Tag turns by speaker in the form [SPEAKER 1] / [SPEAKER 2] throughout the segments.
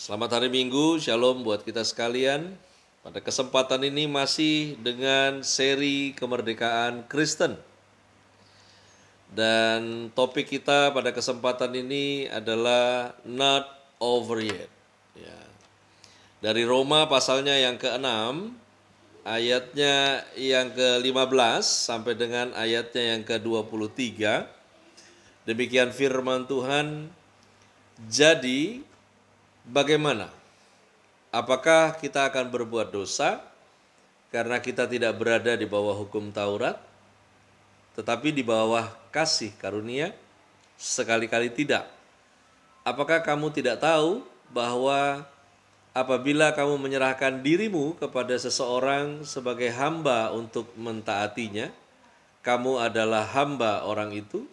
[SPEAKER 1] Selamat hari Minggu, Shalom buat kita sekalian. Pada kesempatan ini masih dengan seri kemerdekaan Kristen. Dan topik kita pada kesempatan ini adalah Not Over Yet. Ya. Dari Roma pasalnya yang ke-6, ayatnya yang ke-15 sampai dengan ayatnya yang ke-23. Demikian firman Tuhan. Jadi, bagaimana? Apakah kita akan berbuat dosa karena kita tidak berada di bawah hukum Taurat, tetapi di bawah kasih karunia? Sekali-kali tidak. Apakah kamu tidak tahu bahwa apabila kamu menyerahkan dirimu kepada seseorang sebagai hamba untuk mentaatinya, kamu adalah hamba orang itu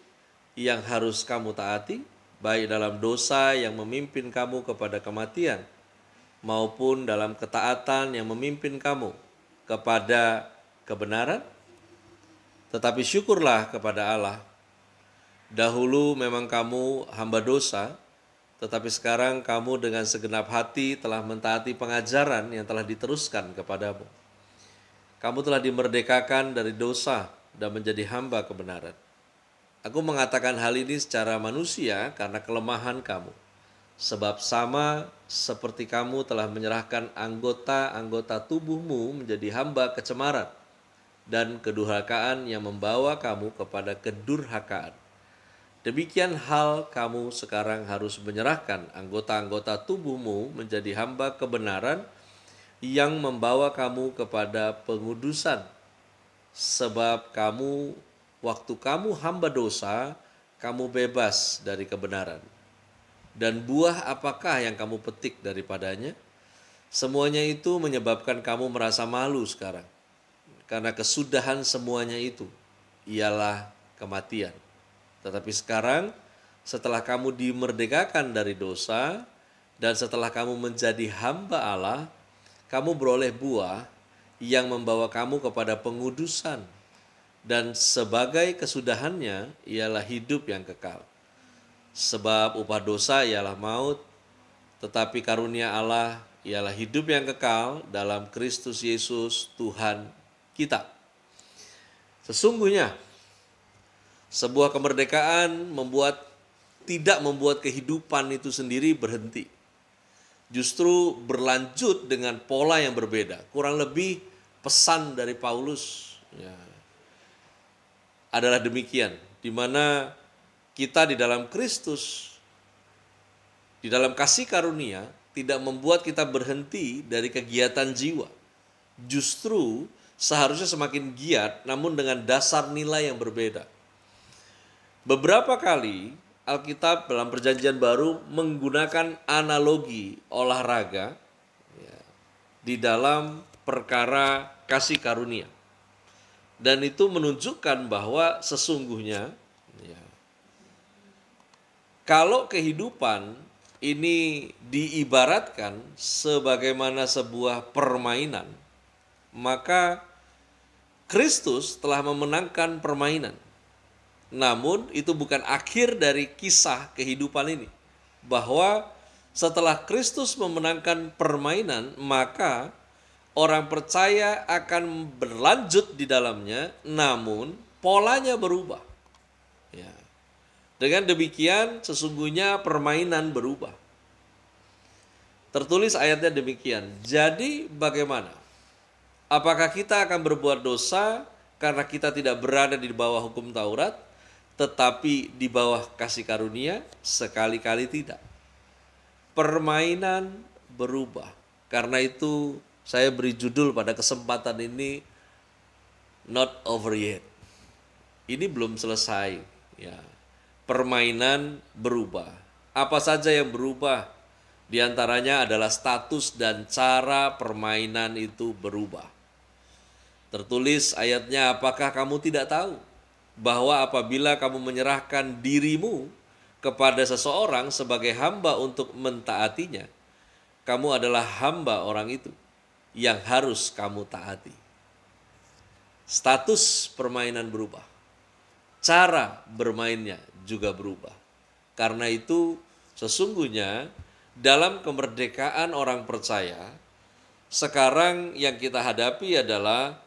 [SPEAKER 1] yang harus kamu taati, baik dalam dosa yang memimpin kamu kepada kematian, maupun dalam ketaatan yang memimpin kamu kepada kebenaran. Tetapi syukurlah kepada Allah, dahulu memang kamu hamba dosa, tetapi sekarang kamu dengan segenap hati telah mentaati pengajaran yang telah diteruskan kepadamu. Kamu telah dimerdekakan dari dosa dan menjadi hamba kebenaran. Aku mengatakan hal ini secara manusia karena kelemahan kamu. Sebab sama seperti kamu telah menyerahkan anggota-anggota tubuhmu menjadi hamba kecemaran dan kedurhakaan yang membawa kamu kepada kedurhakaan. Demikian hal kamu sekarang harus menyerahkan anggota-anggota tubuhmu menjadi hamba kebenaran yang membawa kamu kepada pengudusan. Sebab waktu kamu hamba dosa, kamu bebas dari kebenaran. Dan buah apakah yang kamu petik daripadanya? Semuanya itu menyebabkan kamu merasa malu sekarang. Karena kesudahan semuanya itu ialah kematian. Tetapi sekarang setelah kamu dimerdekakan dari dosa dan setelah kamu menjadi hamba Allah, kamu beroleh buah yang membawa kamu kepada pengudusan. Dan sebagai kesudahannya ialah hidup yang kekal. Sebab upah dosa ialah maut, tetapi karunia Allah ialah hidup yang kekal dalam Kristus Yesus Tuhan kita. Sesungguhnya, sebuah kemerdekaan tidak membuat kehidupan itu sendiri berhenti. Justru berlanjut dengan pola yang berbeda. Kurang lebih pesan dari Paulus adalah demikian, di mana kita di dalam Kristus, di dalam kasih karunia, tidak membuat kita berhenti dari kegiatan jiwa. Justru seharusnya semakin giat, namun dengan dasar nilai yang berbeda. Beberapa kali Alkitab dalam Perjanjian Baru menggunakan analogi olahraga di dalam perkara kasih karunia. Dan itu menunjukkan bahwa sesungguhnya kalau kehidupan ini diibaratkan sebagaimana sebuah permainan, maka Kristus telah memenangkan permainan. Namun itu bukan akhir dari kisah kehidupan ini. Bahwa setelah Kristus memenangkan permainan, maka orang percaya akan berlanjut di dalamnya, namun polanya berubah. Dengan demikian sesungguhnya permainan berubah. Tertulis ayatnya demikian. Jadi bagaimana? Apakah kita akan berbuat dosa karena kita tidak berada di bawah hukum Taurat, tetapi di bawah kasih karunia? Sekali-kali tidak. Permainan berubah. Karena itu saya beri judul pada kesempatan ini, Not Over Yet. Ini belum selesai. Permainan berubah. Apa saja yang berubah? Di antaranya adalah status dan cara permainan itu berubah. Tertulis ayatnya, apakah kamu tidak tahu bahwa apabila kamu menyerahkan dirimu kepada seseorang sebagai hamba untuk mentaatinya, kamu adalah hamba orang itu yang harus kamu taati. Status permainan berubah. Cara bermainnya juga berubah. Karena itu sesungguhnya dalam kemerdekaan orang percaya, sekarang yang kita hadapi adalah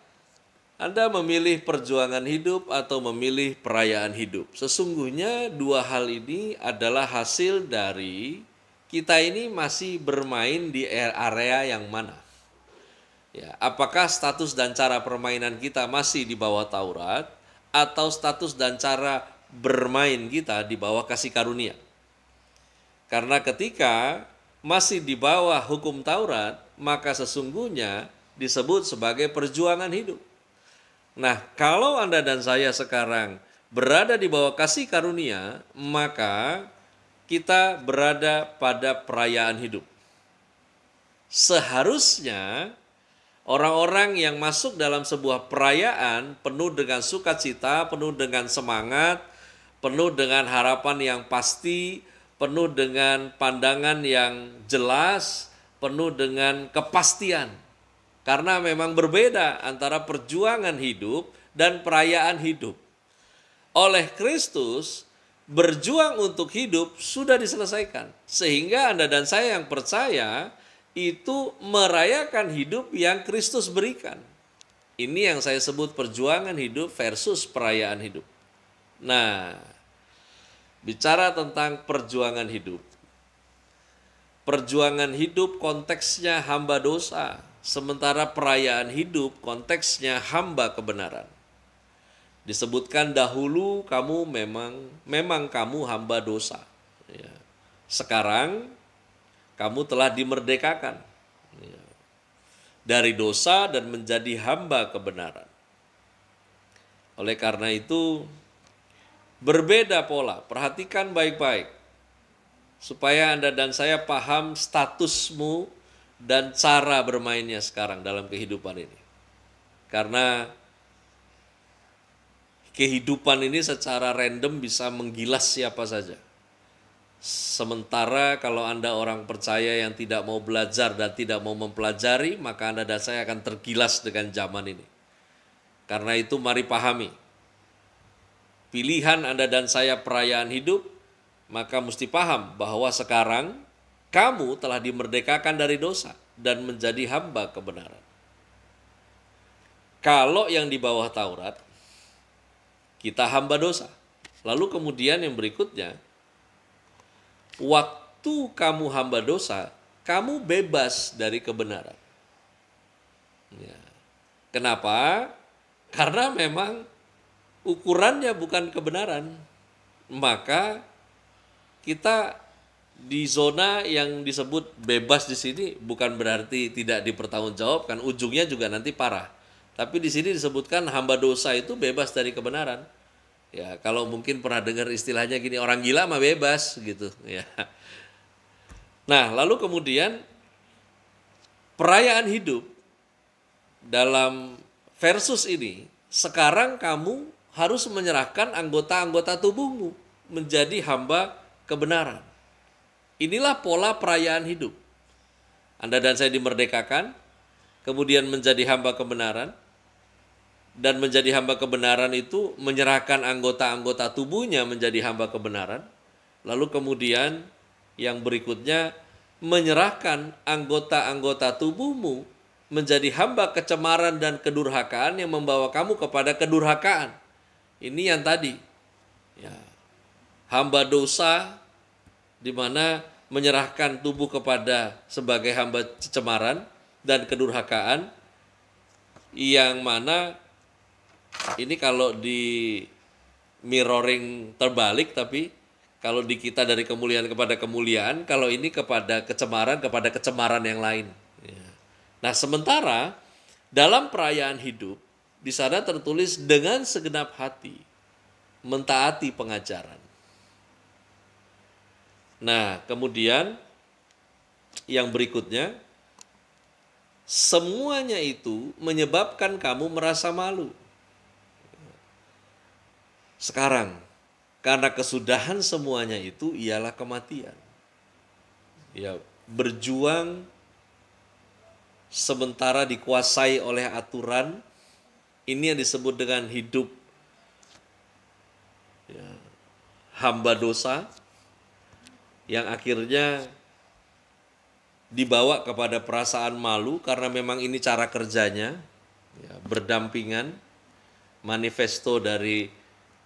[SPEAKER 1] Anda memilih perjuangan hidup atau memilih perayaan hidup. Sesungguhnya dua hal ini adalah hasil dari kita ini masih bermain di area yang mana. Ya, apakah status dan cara permainan kita masih di bawah Taurat atau status dan cara bermain kita di bawah kasih karunia? Karena ketika masih di bawah hukum Taurat, maka sesungguhnya disebut sebagai perjuangan hidup. Nah, kalau Anda dan saya sekarang berada di bawah kasih karunia, maka kita berada pada perayaan hidup. Seharusnya orang-orang yang masuk dalam sebuah perayaan penuh dengan sukacita, penuh dengan semangat, penuh dengan harapan yang pasti, penuh dengan pandangan yang jelas, penuh dengan kepastian. Karena memang berbeda antara perjuangan hidup dan perayaan hidup. Oleh Kristus, berjuang untuk hidup sudah diselesaikan. Sehingga Anda dan saya yang percaya itu merayakan hidup yang Kristus berikan. Ini yang saya sebut perjuangan hidup versus perayaan hidup. Nah, bicara tentang perjuangan hidup. Perjuangan hidup konteksnya hamba dosa. Sementara perayaan hidup konteksnya hamba kebenaran. Disebutkan dahulu kamu memang kamu hamba dosa. Ya. Sekarang kamu telah dimerdekakan ya, dari dosa dan menjadi hamba kebenaran. Oleh karena itu berbeda pola. Perhatikan baik-baik supaya Anda dan saya paham statusmu dan cara bermainnya sekarang dalam kehidupan ini. Karena kehidupan ini secara random bisa menggilas siapa saja. Sementara kalau Anda orang percaya yang tidak mau belajar dan tidak mau mempelajari, maka Anda dan saya akan tergilas dengan zaman ini. Karena itu mari pahami. Pilihan Anda dan saya perayaan hidup, maka mesti paham bahwa sekarang kamu telah dimerdekakan dari dosa dan menjadi hamba kebenaran. Kalau yang di bawah Taurat, kita hamba dosa. Lalu kemudian yang berikutnya, waktu kamu hamba dosa, kamu bebas dari kebenaran. Ya. Kenapa? Karena memang ukurannya bukan kebenaran. Maka kita di zona yang disebut bebas di sini bukan berarti tidak dipertanggungjawabkan, ujungnya juga nanti parah. Tapi di sini disebutkan hamba dosa itu bebas dari kebenaran. Ya, kalau mungkin pernah dengar istilahnya gini, orang gila mah bebas gitu, ya. Nah, lalu kemudian perayaan hidup dalam versus ini, sekarang kamu harus menyerahkan anggota-anggota tubuhmu menjadi hamba kebenaran. Inilah pola perayaan hidup. Anda dan saya dimerdekakan, kemudian menjadi hamba kebenaran, dan menjadi hamba kebenaran itu menyerahkan anggota-anggota tubuhnya menjadi hamba kebenaran. Lalu kemudian yang berikutnya menyerahkan anggota-anggota tubuhmu menjadi hamba kecemaran dan kedurhakaan yang membawa kamu kepada kedurhakaan. Ini yang tadi. Ya. Hamba dosa di mana menyerahkan tubuh kepada sebagai hamba kecemaran dan kedurhakaan, yang mana ini kalau di mirroring terbalik, tapi kalau di kita dari kemuliaan kepada kemuliaan, kalau ini kepada kecemaran yang lain. Ya. Nah, sementara dalam perayaan hidup di sana tertulis dengan segenap hati mentaati pengajaran. Nah, kemudian yang berikutnya, semuanya itu menyebabkan kamu merasa malu. Sekarang, karena kesudahan semuanya itu ialah kematian. Ya, berjuang sementara dikuasai oleh aturan, ini yang disebut dengan hidup ya, hamba dosa, yang akhirnya dibawa kepada perasaan malu karena memang ini cara kerjanya, ya, berdampingan, manifesto dari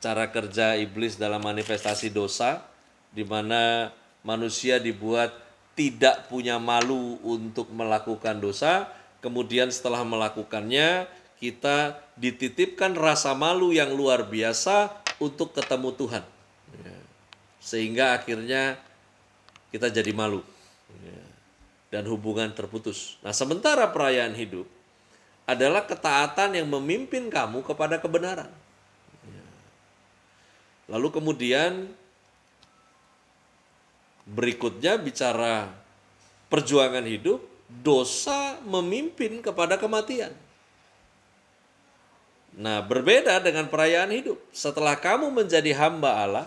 [SPEAKER 1] cara kerja iblis dalam manifestasi dosa, di mana manusia dibuat tidak punya malu untuk melakukan dosa, kemudian setelah melakukannya kita dititipkan rasa malu yang luar biasa untuk ketemu Tuhan. Sehingga akhirnya kita jadi malu dan hubungan terputus. Nah, sementara perayaan hidup adalah ketaatan yang memimpin kamu kepada kebenaran. Lalu kemudian berikutnya bicara perjuangan hidup, dosa memimpin kepada kematian. Nah, berbeda dengan perayaan hidup. Setelah kamu menjadi hamba Allah,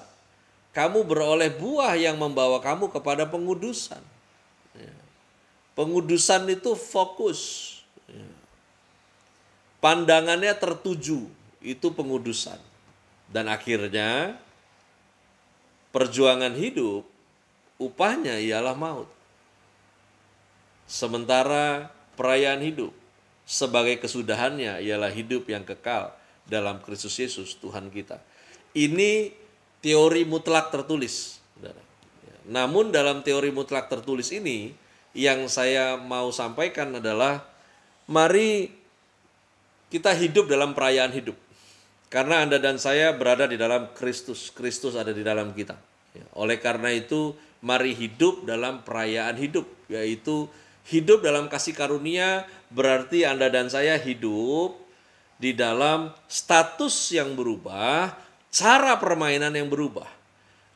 [SPEAKER 1] kamu beroleh buah yang membawa kamu kepada pengudusan. Pengudusan itu fokus. Pandangannya tertuju, itu pengudusan. Dan akhirnya perjuangan hidup, upahnya ialah maut. Sementara perayaan hidup sebagai kesudahannya ialah hidup yang kekal dalam Kristus Yesus Tuhan kita. Ini teori mutlak tertulis, saudara. Namun dalam teori mutlak tertulis ini yang saya mau sampaikan adalah mari kita hidup dalam perayaan hidup. Karena Anda dan saya berada di dalam Kristus, Kristus ada di dalam kita. Oleh karena itu, mari hidup dalam perayaan hidup, yaitu hidup dalam kasih karunia berarti Anda dan saya hidup di dalam status yang berubah, cara permainan yang berubah.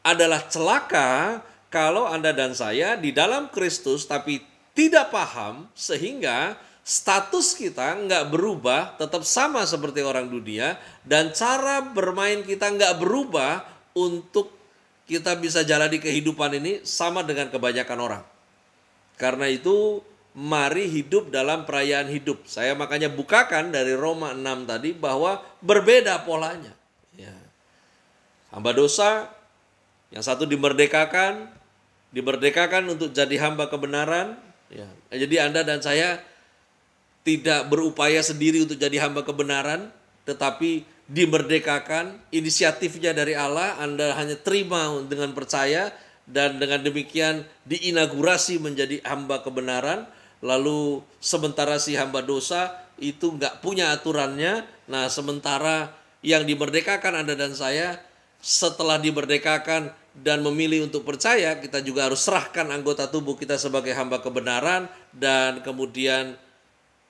[SPEAKER 1] Adalah celaka kalau Anda dan saya di dalam Kristus tapi tidak paham sehingga status kita nggak berubah, tetap sama seperti orang dunia, dan cara bermain kita nggak berubah untuk kita bisa jalani kehidupan ini sama dengan kebanyakan orang. Karena itu, mari hidup dalam perayaan hidup. Saya makanya bukakan dari Roma 6 tadi bahwa berbeda polanya. Ya. Hamba dosa, yang satu dimerdekakan untuk jadi hamba kebenaran. Ya. Jadi Anda dan saya tidak berupaya sendiri untuk jadi hamba kebenaran, tetapi dimerdekakan, inisiatifnya dari Allah, Anda hanya terima dengan percaya, dan dengan demikian diinaugurasi menjadi hamba kebenaran. Lalu sementara si hamba dosa itu nggak punya aturannya, nah sementara yang dimerdekakan Anda dan saya, setelah dimerdekakan dan memilih untuk percaya, kita juga harus serahkan anggota tubuh kita sebagai hamba kebenaran, dan kemudian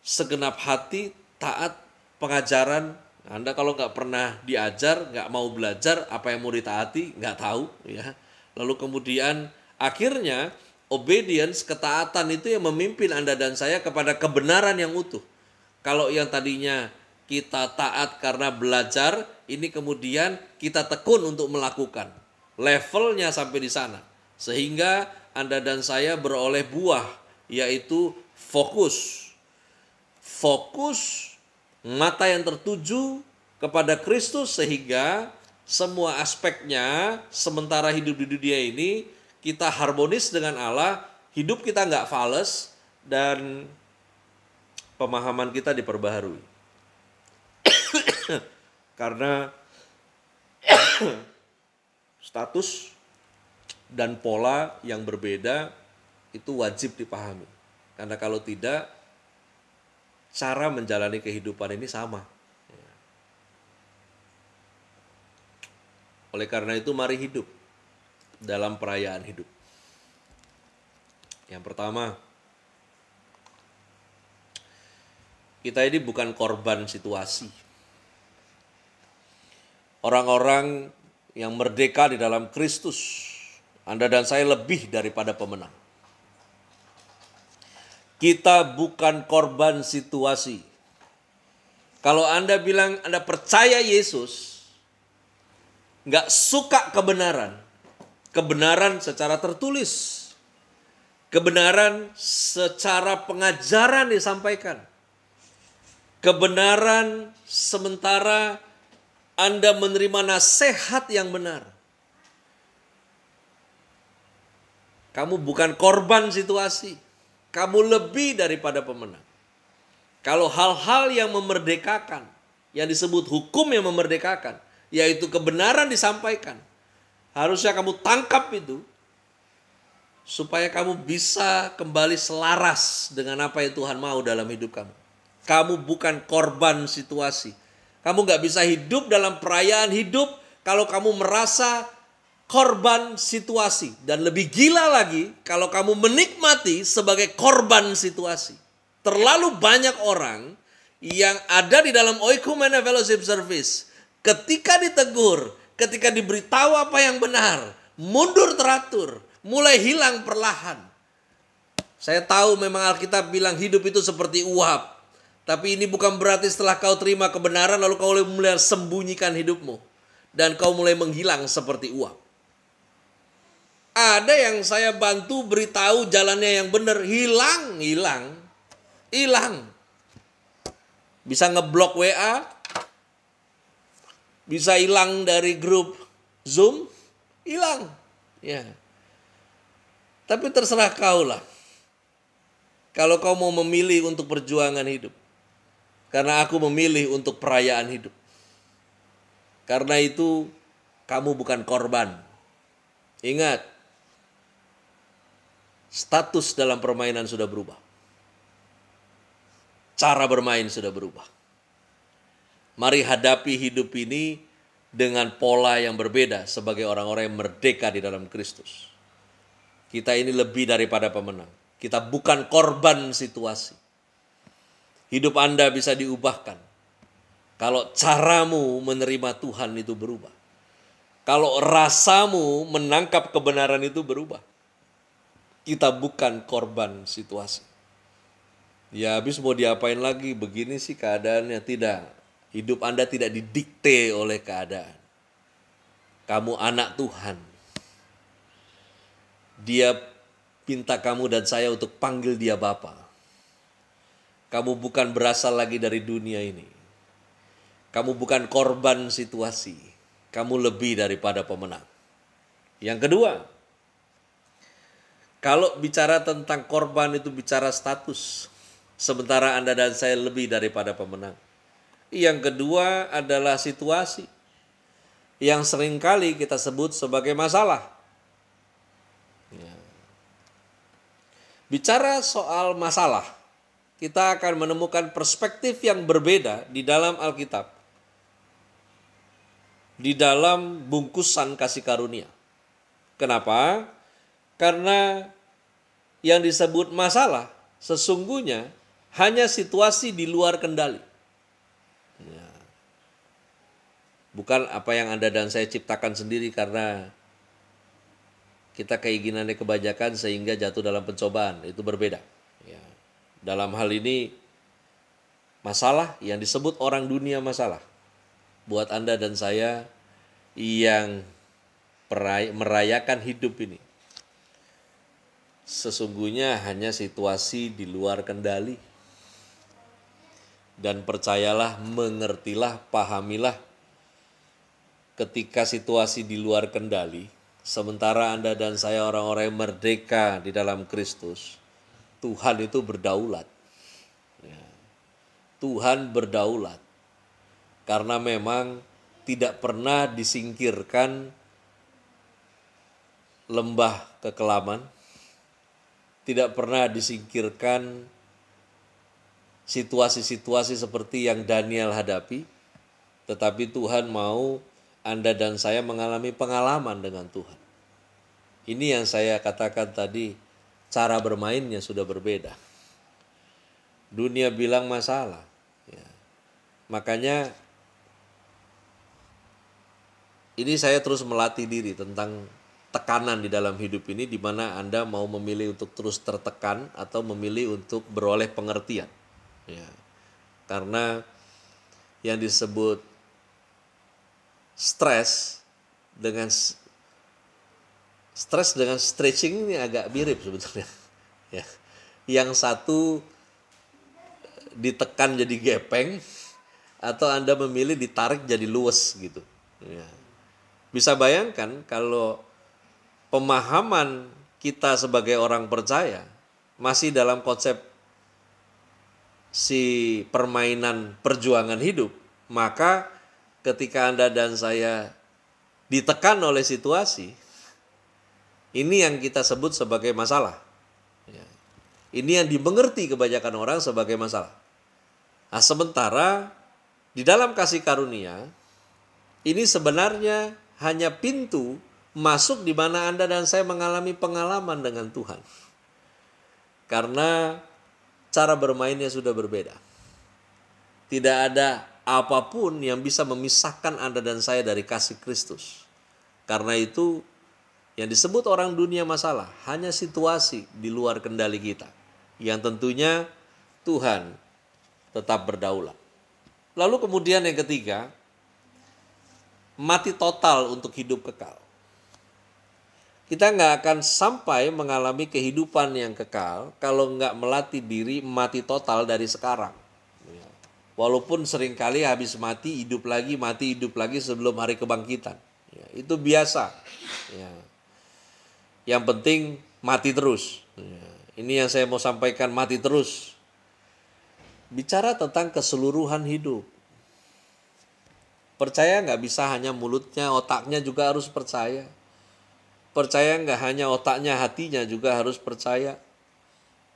[SPEAKER 1] segenap hati taat pengajaran. Anda kalau nggak pernah diajar, nggak mau belajar, apa yang mau ditaati, nggak tahu. Ya. Lalu kemudian akhirnya obedience, ketaatan itu yang memimpin Anda dan saya kepada kebenaran yang utuh. Kalau yang tadinya kita taat karena belajar, ini kemudian kita tekun untuk melakukan. Levelnya sampai di sana. Sehingga Anda dan saya beroleh buah, yaitu fokus. Fokus, mata yang tertuju kepada Kristus, sehingga semua aspeknya sementara hidup di dunia ini kita harmonis dengan Allah, hidup kita nggak fales, dan pemahaman kita diperbaharui. Karena status dan pola yang berbeda itu wajib dipahami. Karena kalau tidak, cara menjalani kehidupan ini sama. Oleh karena itu, mari hidup dalam perayaan hidup. Yang pertama, kita ini bukan korban situasi. Orang-orang yang merdeka di dalam Kristus, Anda dan saya lebih daripada pemenang. Kita bukan korban situasi. Kalau Anda bilang Anda percaya Yesus, nggak suka kebenaran, kebenaran secara tertulis, kebenaran secara pengajaran disampaikan, kebenaran sementara Anda menerima nasihat yang benar. Kamu bukan korban situasi. kamu lebih daripada pemenang. Kalau hal-hal yang memerdekakan, yang disebut hukum yang memerdekakan, yaitu kebenaran disampaikan, harusnya kamu tangkap itu, supaya kamu bisa kembali selaras dengan apa yang Tuhan mau dalam hidup kamu. Kamu bukan korban situasi. Kamu gak bisa hidup dalam perayaan hidup kalau kamu merasa korban situasi. Dan lebih gila lagi kalau kamu menikmati sebagai korban situasi. Terlalu banyak orang yang ada di dalam Oikumene Fellowship Service, ketika ditegur, ketika diberitahu apa yang benar, mundur teratur, mulai hilang perlahan. Saya tahu memang Alkitab bilang hidup itu seperti uap. Tapi ini bukan berarti setelah kau terima kebenaran lalu kau mulai sembunyikan hidupmu. Dan kau mulai menghilang seperti uap. Ada yang saya bantu beritahu jalannya yang benar, hilang. Bisa ngeblok WA, bisa hilang dari grup Zoom, hilang. Ya. Tapi terserah kau lah. Kalau kau mau memilih untuk perjuangan hidup. Karena aku memilih untuk perayaan hidup. Karena itu kamu bukan korban. Ingat, status dalam permainan sudah berubah. Cara bermain sudah berubah. Mari hadapi hidup ini dengan pola yang berbeda sebagai orang-orang yang merdeka di dalam Kristus. Kita ini lebih daripada pemenang. Kita bukan korban situasi. Hidup Anda bisa diubahkan kalau caramu menerima Tuhan itu berubah. Kalau rasamu menangkap kebenaran itu berubah. Kita bukan korban situasi. Ya habis mau diapain lagi, begini sih keadaannya. Tidak. Hidup Anda tidak didikte oleh keadaan. Kamu anak Tuhan. Dia minta kamu dan saya untuk panggil dia Bapa. Kamu bukan berasal lagi dari dunia ini. Kamu bukan korban situasi. Kamu lebih daripada pemenang. Yang kedua, kalau bicara tentang korban itu bicara status. Sementara Anda dan saya lebih daripada pemenang. Yang kedua adalah situasi. Yang seringkali kita sebut sebagai masalah. Ya. Bicara soal masalah, kita akan menemukan perspektif yang berbeda di dalam Alkitab. Di dalam bungkusan kasih karunia. Kenapa? Karena yang disebut masalah sesungguhnya hanya situasi di luar kendali. Ya. Bukan apa yang Anda dan saya ciptakan sendiri karena kita keinginannya kebanyakan sehingga jatuh dalam pencobaan. Itu berbeda. Ya. Dalam hal ini, masalah yang disebut orang dunia masalah. Buat Anda dan saya yang merayakan hidup ini. Sesungguhnya hanya situasi di luar kendali. Dan percayalah, mengertilah, pahamilah. Ketika situasi di luar kendali, sementara Anda dan saya orang-orang yang merdeka di dalam Kristus, Tuhan itu berdaulat. Ya. Tuhan berdaulat. Karena memang tidak pernah disingkirkan lembah kekelaman. Tidak pernah disingkirkan situasi-situasi seperti yang Daniel hadapi. Tetapi Tuhan mau Anda dan saya mengalami pengalaman dengan Tuhan. Ini yang saya katakan tadi, cara bermainnya sudah berbeda. Dunia bilang masalah. Ya. Makanya ini saya terus melatih diri tentang tekanan di dalam hidup ini, di mana Anda mau memilih untuk terus tertekan atau memilih untuk beroleh pengertian. Ya. Karena yang disebut stres dengan stretching ini agak mirip sebetulnya. Ya. Yang satu ditekan jadi gepeng, atau Anda memilih ditarik jadi luwes gitu. Ya. Bisa bayangkan kalau pemahaman kita sebagai orang percaya masih dalam konsep si permainan perjuangan hidup, maka ketika Anda dan saya ditekan oleh situasi, ini yang kita sebut sebagai masalah. Ya. Ini yang dimengerti kebanyakan orang sebagai masalah. Nah, sementara di dalam kasih karunia, ini sebenarnya hanya pintu masuk di mana Anda dan saya mengalami pengalaman dengan Tuhan. Karena cara bermainnya sudah berbeda. Tidak ada apapun yang bisa memisahkan Anda dan saya dari kasih Kristus. Karena itu yang disebut orang dunia masalah hanya situasi di luar kendali kita. Yang tentunya Tuhan tetap berdaulat. Lalu kemudian yang ketiga, mati total untuk hidup kekal. Kita nggak akan sampai mengalami kehidupan yang kekal kalau nggak melatih diri mati total dari sekarang. Walaupun seringkali habis mati hidup lagi sebelum hari kebangkitan. Ya, itu biasa. Ya. Yang penting mati terus. Ya. Ini yang saya mau sampaikan, mati terus. Bicara tentang keseluruhan hidup. Percaya nggak bisa hanya mulutnya, otaknya juga harus percaya. Percaya nggak hanya otaknya, hatinya juga harus percaya.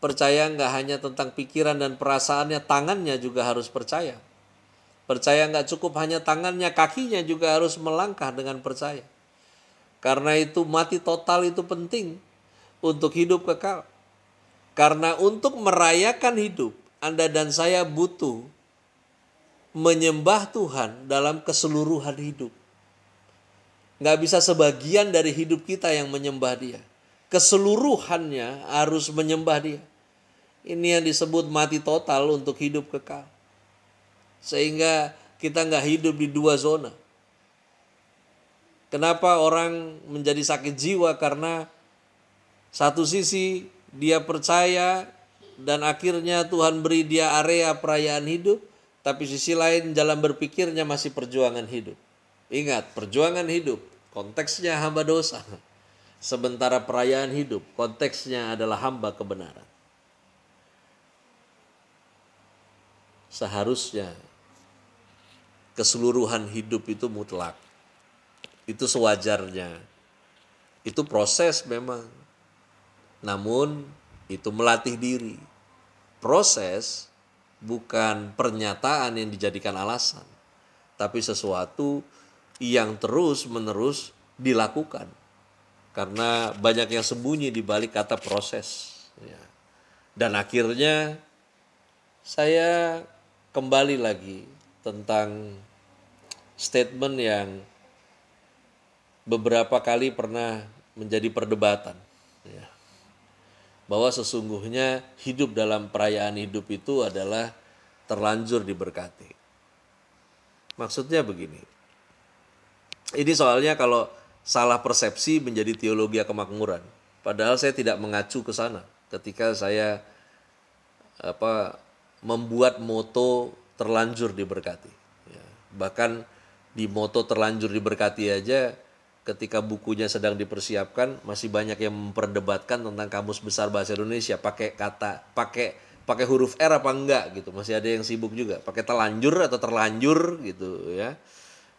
[SPEAKER 1] Percaya nggak hanya tentang pikiran dan perasaannya, tangannya juga harus percaya. Percaya nggak cukup hanya tangannya, kakinya juga harus melangkah dengan percaya. Karena itu mati total itu penting untuk hidup kekal. Karena untuk merayakan hidup, Anda dan saya butuh menyembah Tuhan dalam keseluruhan hidup. Nggak bisa sebagian dari hidup kita yang menyembah Dia. Keseluruhannya harus menyembah Dia. Ini yang disebut mati total untuk hidup kekal. Sehingga kita nggak hidup di dua zona. Kenapa orang menjadi sakit jiwa? Karena satu sisi dia percaya dan akhirnya Tuhan beri dia area perayaan hidup. Tapi sisi lain jalan berpikirnya masih perjuangan hidup. Ingat, perjuangan hidup konteksnya hamba dosa. Sementara perayaan hidup konteksnya adalah hamba kebenaran. Seharusnya keseluruhan hidup itu mutlak. Itu sewajarnya. Itu proses memang. Namun itu melatih diri. Proses bukan pernyataan yang dijadikan alasan. Tapi sesuatu yang terus-menerus dilakukan. Karena banyak yang sembunyi di balik kata proses. Ya. Dan akhirnya saya kembali lagi tentang statement yang beberapa kali pernah menjadi perdebatan. Ya. Bahwa sesungguhnya hidup dalam perayaan hidup itu adalah terlanjur diberkati. Maksudnya begini. Ini soalnya kalau salah persepsi menjadi teologi kemakmuran. Padahal saya tidak mengacu ke sana ketika saya membuat moto terlanjur diberkati. Ya. Bahkan di moto terlanjur diberkati aja ketika bukunya sedang dipersiapkan masih banyak yang memperdebatkan tentang Kamus Besar Bahasa Indonesia pakai huruf R apa enggak gitu. Masih ada yang sibuk juga pakai telanjur atau terlanjur gitu ya.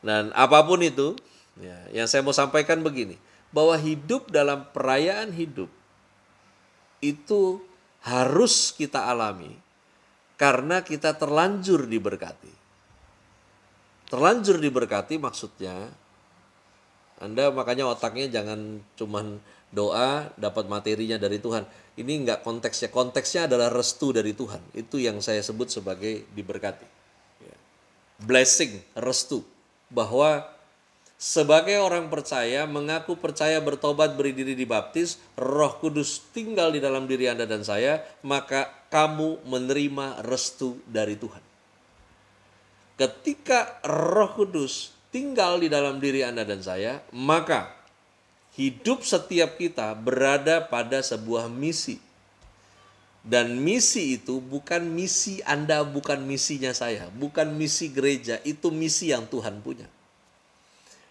[SPEAKER 1] Dan apapun itu, ya, yang saya mau sampaikan begini, bahwa hidup dalam perayaan hidup itu harus kita alami karena kita terlanjur diberkati. Terlanjur diberkati maksudnya, Anda makanya otaknya jangan cuman doa dapat materinya dari Tuhan. Ini enggak konteksnya. Konteksnya adalah restu dari Tuhan. Itu yang saya sebut sebagai diberkati. Blessing, restu. Bahwa sebagai orang percaya, mengaku percaya, bertobat, beri diri dibaptis, Roh Kudus tinggal di dalam diri Anda dan saya, maka kamu menerima restu dari Tuhan. Ketika Roh Kudus tinggal di dalam diri Anda dan saya, maka hidup setiap kita berada pada sebuah misi. Dan misi itu bukan misi Anda, bukan misinya saya, bukan misi gereja, itu misi yang Tuhan punya.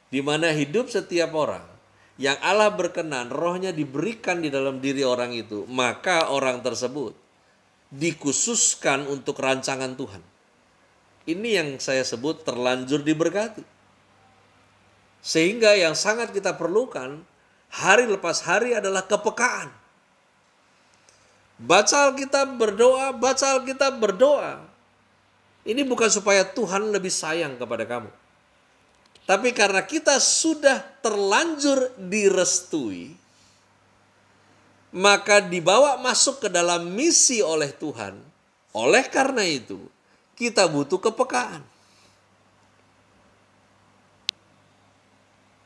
[SPEAKER 1] Di mana hidup setiap orang yang Allah berkenan, rohnya diberikan di dalam diri orang itu, maka orang tersebut dikhususkan untuk rancangan Tuhan. Ini yang saya sebut terlanjur diberkati. Sehingga yang sangat kita perlukan hari lepas hari adalah kepekaan. Baca Alkitab, berdoa, baca Alkitab, berdoa. Ini bukan supaya Tuhan lebih sayang kepada kamu. Tapi karena kita sudah terlanjur direstui, maka dibawa masuk ke dalam misi oleh Tuhan. Oleh karena itu, kita butuh kepekaan.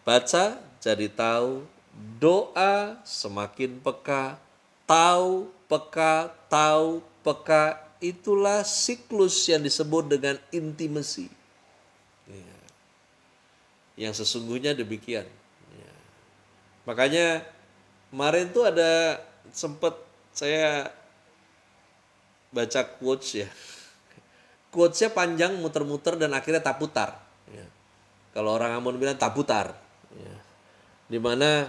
[SPEAKER 1] Baca jadi tahu, doa semakin peka, tahu peka, itulah siklus yang disebut dengan intimacy. Yang sesungguhnya demikian. Makanya kemarin tuh ada sempat saya baca quotes ya. Quotesnya panjang, muter-muter, dan akhirnya tak putar. Kalau orang Ambon bilang tak putar. Dimana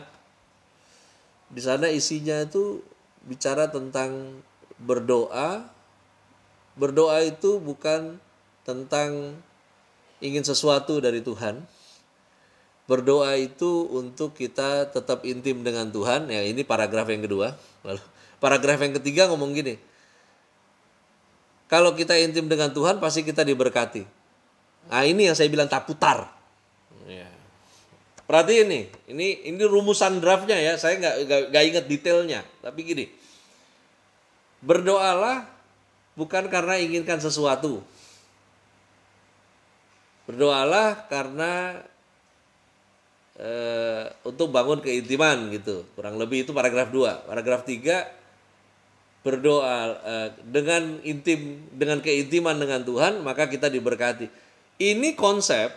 [SPEAKER 1] di sana isinya itu bicara tentang berdoa. Berdoa itu bukan tentang ingin sesuatu dari Tuhan. Berdoa itu untuk kita tetap intim dengan Tuhan. Ya, ini paragraf yang kedua. Lalu paragraf yang ketiga ngomong gini. Kalau kita intim dengan Tuhan pasti kita diberkati. Nah, ini yang saya bilang tak putar. Ya. Perhatiin ini rumusan draftnya ya. Saya nggak ingat detailnya. Tapi gini, berdoalah bukan karena inginkan sesuatu. Berdoalah karena untuk bangun keintiman gitu. Kurang lebih itu paragraf 2. Paragraf 3, berdoa dengan keintiman dengan Tuhan, maka kita diberkati. Ini konsep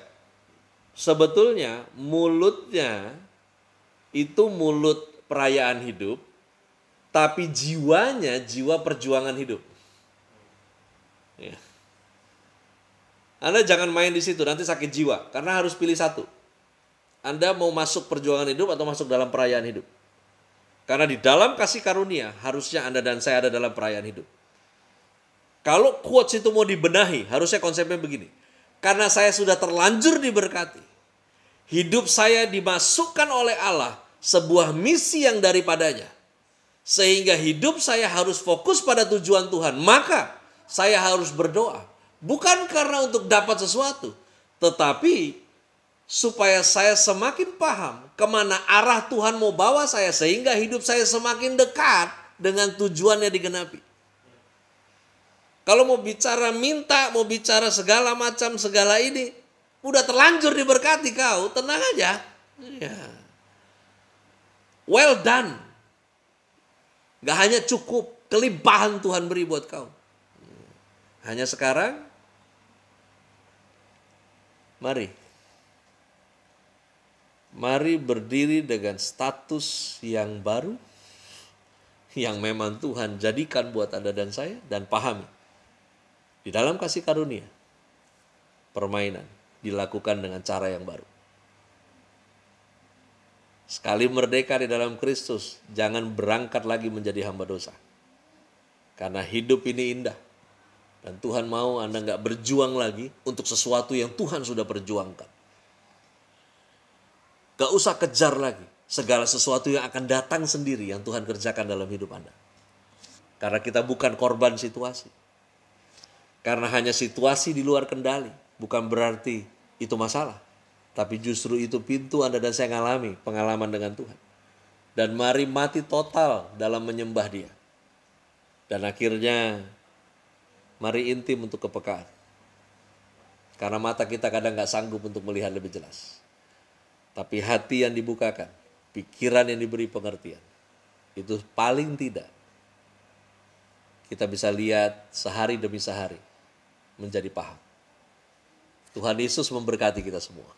[SPEAKER 1] sebetulnya mulutnya itu mulut perayaan hidup, tapi jiwanya jiwa perjuangan hidup. Ya. Anda jangan main di situ, nanti sakit jiwa, karena harus pilih satu. Anda mau masuk perjuangan hidup atau masuk dalam perayaan hidup? Karena di dalam kasih karunia, harusnya Anda dan saya ada dalam perayaan hidup. Kalau quotes itu mau dibenahi, harusnya konsepnya begini. Karena saya sudah terlanjur diberkati, hidup saya dimasukkan oleh Allah sebuah misi yang daripadanya. Sehingga hidup saya harus fokus pada tujuan Tuhan. Maka saya harus berdoa. Bukan karena untuk dapat sesuatu, tetapi supaya saya semakin paham kemana arah Tuhan mau bawa saya, sehingga hidup saya semakin dekat dengan tujuannya digenapi. Kalau mau bicara minta, mau bicara segala macam, segala ini, udah terlanjur diberkati kau, tenang aja. Ya. Well done. Gak hanya cukup, kelimpahan Tuhan beri buat kau. Hanya sekarang, Mari berdiri dengan status yang baru, yang memang Tuhan jadikan buat Anda dan saya, dan pahami. Di dalam kasih karunia, permainan dilakukan dengan cara yang baru. Sekali merdeka di dalam Kristus, jangan berangkat lagi menjadi hamba dosa. Karena hidup ini indah. Dan Tuhan mau Anda nggak berjuang lagi untuk sesuatu yang Tuhan sudah perjuangkan. Gak usah kejar lagi segala sesuatu yang akan datang sendiri yang Tuhan kerjakan dalam hidup Anda. Karena kita bukan korban situasi. Karena hanya situasi di luar kendali, bukan berarti itu masalah. Tapi justru itu pintu Anda dan saya mengalami pengalaman dengan Tuhan. Dan mari mati total dalam menyembah Dia. Dan akhirnya mari intim untuk kepekaan. Karena mata kita kadang gak sanggup untuk melihat lebih jelas. Tapi hati yang dibukakan, pikiran yang diberi pengertian, itu paling tidak kita bisa lihat sehari demi sehari menjadi paham. Tuhan Yesus memberkati kita semua.